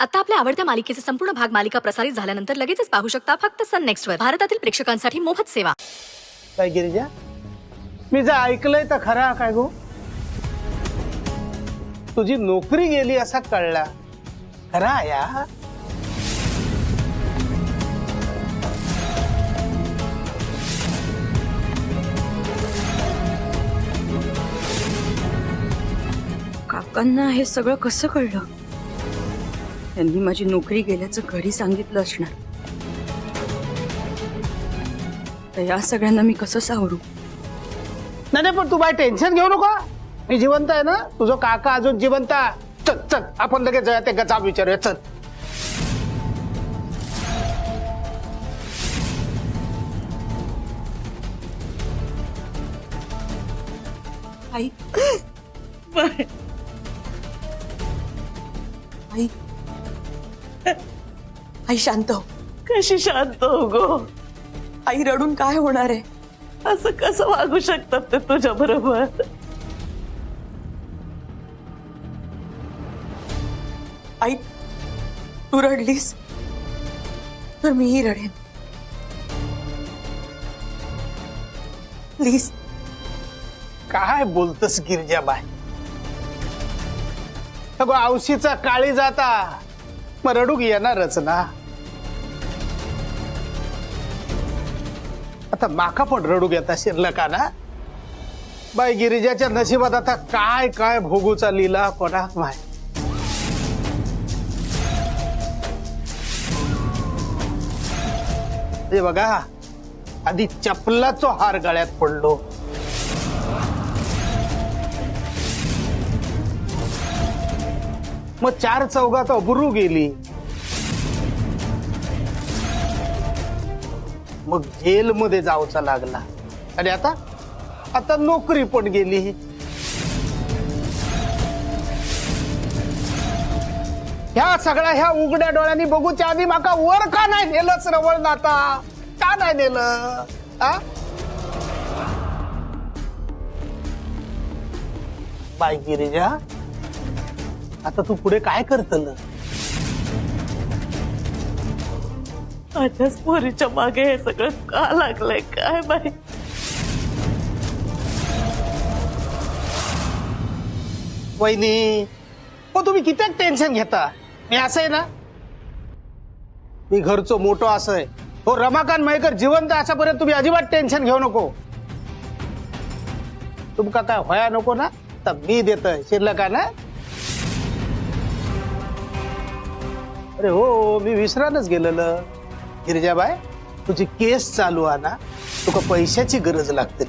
आता आपल्या आवडत्या मालिकेचे संपूर्ण भाग मालिका प्रसारित झाल्यानंतर लगेचच पाहू शकता फक्त सन नेक्स्ट वर। भारतातील प्रेक्षकांसाठी मोफत सेवा। काय गिरिजा, मी जे ऐकलंय तर खरा काय गो? तुझी नोकरी गेली असा कळला, खरा या? काकांना हे सगळं कसं कळलं? त्यांनी माझी नोकरी गेल्याचं घरी सांगितलं असणार। तर या सगळ्यांना मी कसं सावरू? नाही पण तू बाय टेन्शन घेऊ नको, मी जिवंत आहे ना, तुझं काका अजून जिवंत आहे। चल चल आपण लगेच जाऊया, ते गजाब विचारूया, चल। आई आई आई शांत हो। कशी शांत हो गो? आई रडून काय होणार आहे? असं कसं वागू शकतात ते तुझ्या बरोबर? आई तू रडलीस तर मीही रडेन, प्लीज। काय बोलतस गिरिजाबाई? अगो औशीचा काळी जाता मग रडूक येणारच ना। आता माका पण रडूक येता शिरलं का ना? बाई गिरिजाच्या नशिबात आता काय काय भोगूचा लीला कोणाक माहित। हे बघा, आधी चपलाचो हार गळ्यात पडलो, मग चार चौघात अबरू गेली, मग जेल मध्ये जाऊचा लागला, आणि आता आता नोकरी पण गेली। ह्या सगळ्या ह्या उघड्या डोळ्यांनी बघूच्या आधी माका वर का नाही नेलं श्रवण नाता? का नाही नेलं? बाई गिरिजा, आता तू पुढे काय करतल? माझ्याच पोरीच्या मागे हे सगळं का लागलंय काय बाई? वहिनी, हो तुम्ही किती टेन्शन घेता? मी असं आहे ना, मी घरचो मोठो असं आहे हो। रमाकांत मयेकर जिवंत असापर्यंत तुम्ही अजिबात टेन्शन घेऊ नको। तुमका काय व्हाया नको ना, तर मी देतोय शिरलं का ना? अरे हो, मी विसरानच गेलेलं। गिरिजाबाई, तुझी केस चालू आहे ना, तुका पैशाची गरज लागते।